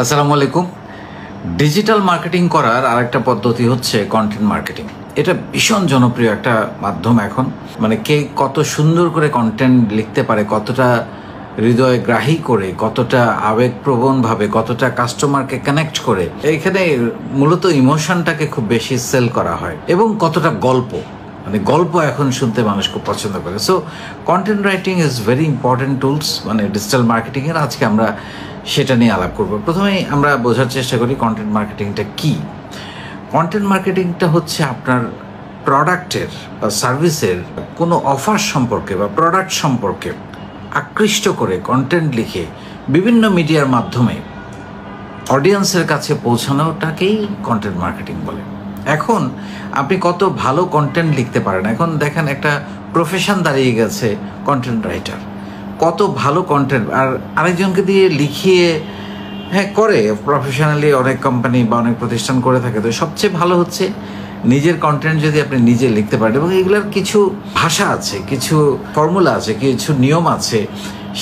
আসসালামু আলাইকুম। Digital marketing করার আরেকটা পদ্ধতি হচ্ছে কন্টেন্ট মার্কেটিং। এটা ভীষণ জনপ্রিয় একটা মাধ্যম এখন। মানে কে কত সুন্দর করে কন্টেন্ট লিখতে পারে, কতটা হৃদয়গ্রাহী করে, কতটা আবেগপ্রবণভাবে, কতটা কাস্টমারকে কানেক্ট করে, এখানে মূলত ইমোশনটাকে খুব বেশি সেল করা হয় এবং কতটা গল্প এখন শুনতে মানুষ খুব পছন্দ করে। So content writing is very important tools মানে ডিজিটাল মার্কেটিংয়ের। আজকে আমরা সেটা নিয়ে আলাপ করব। প্রথমেই আমরা বোঝার চেষ্টা করি কন্টেন্ট মার্কেটিংটা কী। কন্টেন্ট মার্কেটিংটা হচ্ছে আপনার প্রোডাক্টের বা সার্ভিসের কোনো অফার সম্পর্কে বা প্রোডাক্ট সম্পর্কে আকৃষ্ট করে কন্টেন্ট লিখে বিভিন্ন মিডিয়ার মাধ্যমে অডিয়েন্সের কাছে পৌঁছানোটাকেই কন্টেন্ট মার্কেটিং বলে। এখন আপনি কত ভালো কন্টেন্ট লিখতে পারেন। এখন দেখেন একটা প্রফেশন দাঁড়িয়ে গেছে কন্টেন্ট রাইটার। কত ভালো কন্টেন্ট আর আরেকজনকে দিয়ে লিখিয়ে করে প্রফেশনালি অনেক কোম্পানি বা অনেক প্রতিষ্ঠান করে থাকে। তো সবচেয়ে ভালো হচ্ছে নিজের কন্টেন্ট যদি আপনি নিজে লিখতে পারেন এবং এগুলোর কিছু ভাষা আছে, কিছু ফর্মুলা আছে, কিছু নিয়ম আছে,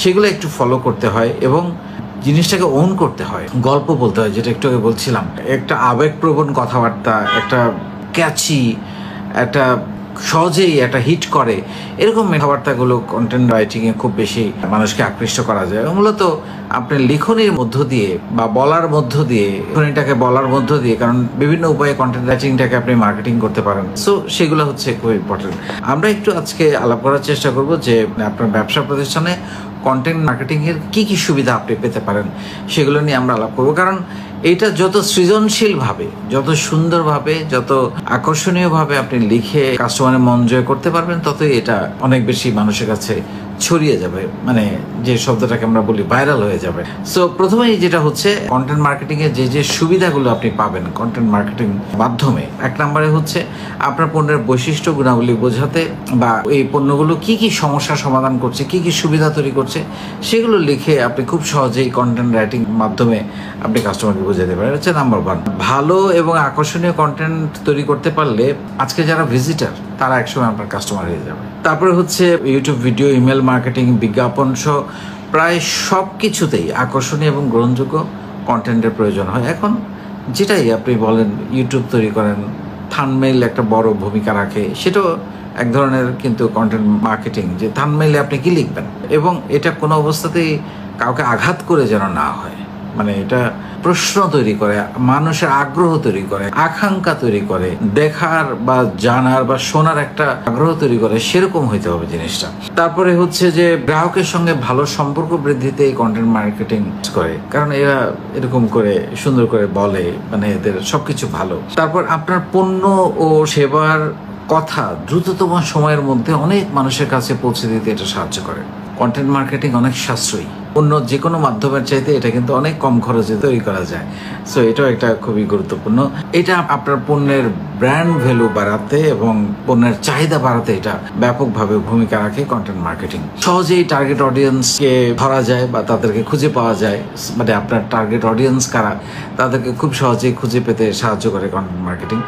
সেগুলো একটু ফলো করতে হয় এবং জিনিসটাকে ওন করতে হয়, গল্প বলতে হয়, যেটা একটু আগে বলছিলাম। একটা আবেগপ্রবণ কথাবার্তা, একটা ক্যাচি, একটা সহজেই একটা হিট করে, এরকম কথাবার্তাগুলো কন্টেন্ট রাইটিংয়ে খুব বেশি মানুষকে আকৃষ্ট করা যায়। মূলত আপনার লিখনির মধ্য দিয়ে বা বলার মধ্য দিয়ে, লিখনিটাকে বলার মধ্য দিয়ে, কারণ বিভিন্ন উপায়ে কন্টেন্ট রাইটিংটাকে আপনি মার্কেটিং করতে পারেন। সো সেগুলো হচ্ছে খুব ইম্পর্টেন্ট। আমরা একটু আজকে আলাপ করার চেষ্টা করব যে আপনার ব্যবসা প্রতিষ্ঠানে কন্টেন্ট মার্কেটিংয়ের কী কী সুবিধা আপনি পেতে পারেন সেগুলো নিয়ে আমরা আলাপ করবো। কারণ এটা যত সৃজনশীলভাবে, যত সুন্দরভাবে, যত আকর্ষণীয়ভাবে আপনি লিখে কাস্টমারের মন জয় করতে পারবেন, ততই এটা অনেক বেশি মানুষের কাছে ছড়িয়ে যাবে, মানে যে শব্দটাকে আমরা বলি ভাইরাল হয়ে যাবে। সো প্রথমেই যেটা হচ্ছে কন্টেন্ট মার্কেটিংয়ের যে সুবিধাগুলো আপনি পাবেন কন্টেন্ট মার্কেটিং মাধ্যমে, এক নম্বরে হচ্ছে আপনার পণ্যের বৈশিষ্ট্য গুণাবলী বোঝাতে বা এই পণ্যগুলো কি কি সমস্যার সমাধান করছে, কি কি সুবিধা তৈরি করছে, সেগুলো লিখে আপনি খুব সহজেই কন্টেন্ট রাইটিং মাধ্যমে আপনি কাস্টমারকে বোঝাতে পারেন। হচ্ছে নাম্বার ওয়ান। ভালো এবং আকর্ষণীয় কন্টেন্ট তৈরি করতে পারলে আজকে যারা ভিজিটার তারা একসময় আপনার কাস্টমার হয়ে যাবে। তারপরে হচ্ছে ইউটিউব ভিডিও, ইমেল মার্কেটিং, বিজ্ঞাপন সহ প্রায় সব কিছুতেই আকর্ষণীয় এবং গ্রহণযোগ্য কন্টেন্টের প্রয়োজন হয়। এখন যেটাই আপনি বলেন, ইউটিউব তৈরি করেন, থাম্বনেইল একটা বড় ভূমিকা রাখে, সেটাও এক ধরনের কিন্তু কন্টেন্ট মার্কেটিং, যে থাম্বনেইলে আপনি কি লিখবেন এবং এটা কোনো অবস্থাতেই কাউকে আঘাত করে যেন না হয়। মানে এটা প্রশ্ন তৈরি করে, মানুষের আগ্রহ তৈরি করে, আকাঙ্ক্ষা তৈরি করে, দেখার বা জানার বা শোনার একটা আগ্রহ তৈরি করে, সেরকম হইতে হবে জিনিসটা। তারপরে হচ্ছে যে গ্রাহকের সঙ্গে ভালো সম্পর্ক বৃদ্ধিতে এই কন্টেন্ট মার্কেটিং করে, কারণ এরা এরকম করে সুন্দর করে বলে, মানে এদের সবকিছু ভালো। তারপর আপনার পণ্য ও সেবার কথা দ্রুততম সময়ের মধ্যে অনেক মানুষের কাছে পৌঁছে দিতে এটা সাহায্য করে। কন্টেন্ট মার্কেটিং অনেক সাশ্রয়ী, অন্য যে কোনো মাধ্যমের চাইতে এটা কিন্তু অনেক কম খরচে তৈরি করা যায়। সো এটাও একটা খুবই গুরুত্বপূর্ণ। এটা আপনার পণ্যের ব্র্যান্ড ভ্যালু বাড়াতে এবং পণ্যের চাহিদা বাড়াতে এটা ব্যাপকভাবে ভূমিকা রাখে কন্টেন্ট মার্কেটিং। সহজেই টার্গেট অডিয়েন্সকে ধরা যায় বা তাদেরকে খুঁজে পাওয়া যায়, মানে আপনার টার্গেট অডিয়েন্স কারা তাদেরকে খুব সহজেই খুঁজে পেতে সাহায্য করে কন্টেন্ট মার্কেটিং।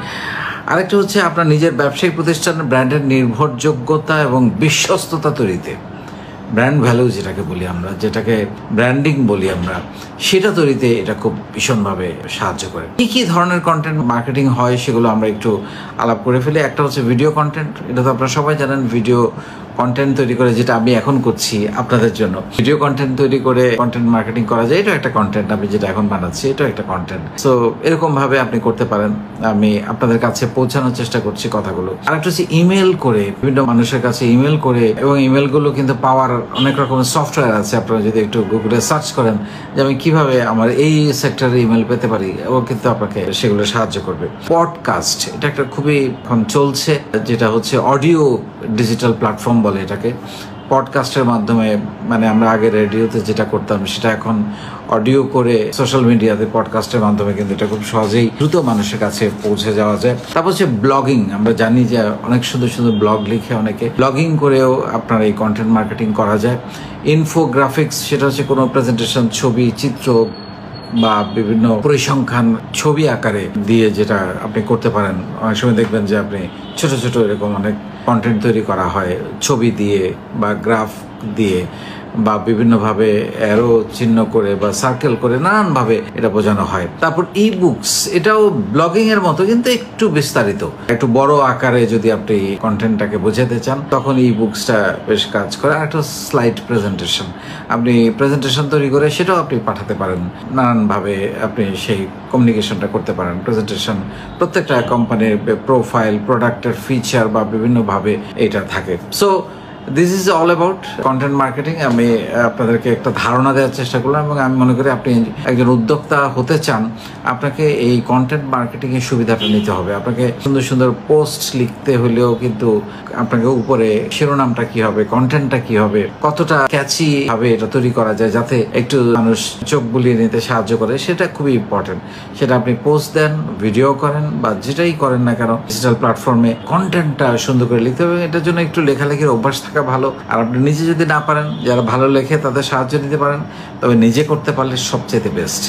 আরেকটা হচ্ছে আপনার নিজের ব্যবসায়িক প্রতিষ্ঠানের ব্র্যান্ডের নির্ভরযোগ্যতা এবং বিশ্বস্ততা তৈরিতে, ব্র্যান্ড ভ্যালু যেটাকে বলি আমরা, যেটাকে ব্র্যান্ডিং বলি আমরা, সেটা তৈরিতে এটা খুব ভীষণভাবে সাহায্য করে। কী কী ধরনের কন্টেন্ট মার্কেটিং হয় সেগুলো আমরা একটু আলাপ করে ফেলি। একটা হচ্ছে ভিডিও কন্টেন্ট। এটা তো আপনারা সবাই জানেন, ভিডিও কন্টেন্ট তৈরি করে, যেটা আমি এখন করছি আপনাদের জন্য। ভিডিও কন্টেন্ট তৈরি করে কন্টেন্ট মার্কেটিং করা যায়, এটা একটা কন্টেন্ট। আমি যেটা এখন বানাচ্ছি এটাও একটা কন্টেন্ট। সো এরকম ভাবে আপনি করতে পারেন। আমি আপনাদের কাছে পৌঁছানোর চেষ্টা করছি কথাগুলো। আর একটা হচ্ছে ইমেল করে, বিভিন্ন মানুষের কাছে ইমেল করে, এবং ইমেলগুলো কিন্তু পাওয়ার অনেক রকমের সফটওয়্যার আছে। আপনারা যদি একটু গুগলে সার্চ করেন যে আমি কিভাবে আমার এই সেক্টরে ইমেল পেতে পারি, ও কিন্তু আপনাকে সেগুলো সাহায্য করবে। পডকাস্ট, এটা একটা খুবই এখন চলছে, যেটা হচ্ছে অডিও ডিজিটাল প্ল্যাটফর্ম বলে এটাকে। পডকাস্টের মাধ্যমে, মানে আমরা আগে রেডিওতে যেটা করতাম সেটা এখন অডিও করে সোশ্যাল মিডিয়াতে পডকাস্টের মাধ্যমে কিন্তু এটা খুব সহজেই দ্রুত মানুষের কাছে পৌঁছে যাওয়া যায়। তারপর হচ্ছে ব্লগিং। আমরা জানি যে অনেক সুন্দর সুন্দর ব্লগ লিখে অনেকে ব্লগিং করেও আপনার এই কন্টেন্ট মার্কেটিং করা যায়। ইনফোগ্রাফিক্স, সেটা হচ্ছে কোনো প্রেজেন্টেশন, ছবি, চিত্র বা বিভিন্ন পরিসংখ্যান ছবি আকারে দিয়ে যেটা আপনি করতে পারেন। অনেক সময় দেখবেন যে আপনি ছোট ছোট এরকম অনেক কন্টেন্ট তৈরি করা হয় ছবি দিয়ে বা গ্রাফ দিয়ে, বা বিভিন্নভাবে অ্যারো চিহ্ন করে বা সার্কেল করে নানানভাবে এটা বোঝানো হয়। তারপর ই বুকস, এটাও ব্লগিং এর মতো কিন্তু একটু বিস্তারিত, একটু বড় আকারে যদি আপনি কন্টেন্টটাকে বোঝাতে চান তখন ই বুকসটা বেশ কাজ করে। আর একটা স্লাইড প্রেজেন্টেশন, আপনি প্রেজেন্টেশন তৈরি করে সেটাও আপনি পাঠাতে পারেন, নানানভাবে আপনি সেই কমিউনিকেশনটা করতে পারেন। প্রেজেন্টেশন প্রত্যেকটা কোম্পানির প্রোফাইল, প্রোডাক্টের ফিচার বা বিভিন্নভাবে এটা থাকে। So this is all about content marketing. আমি আপনাদেরকে একটা ধারণা দেওয়ার চেষ্টা করলাম এবং আমি মনে করি আপনি একজন উদ্যোক্তা হতে চান, আপনাকে এই কন্টেন্ট মার্কেটিং এর সুবিধাটা নিতে হবে। আপনাকে সুন্দর সুন্দর পোস্ট লিখতে হলেও কিন্তু আপনাকে উপরে শিরোনামটা কি হবে, কন্টেন্টটা কি হবে, কতটা ক্যাচি ভাবে এটা তৈরি করা যায় যাতে একটু মানুষ চোখ বুলিয়ে নিতে সাহায্য করে, সেটা খুবই ইম্পর্টেন্ট। সেটা আপনি পোস্ট দেন, ভিডিও করেন বা যেটাই করেন না কেন, ডিজিটাল প্ল্যাটফর্মে কন্টেন্টটা সুন্দর করে লিখতে হবে। এটার জন্য একটু লেখালেখির অভ্যাস থাকা ভালো। আর আপনি নিজে যদি না পারেন, যারা ভালো লেখে তাদের সাহায্য নিতে পারেন, তবে নিজে করতে পারলে সবচেয়ে বেস্ট।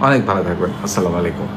অনেক ভালো থাকবেন। আসসালামু আলাইকুম।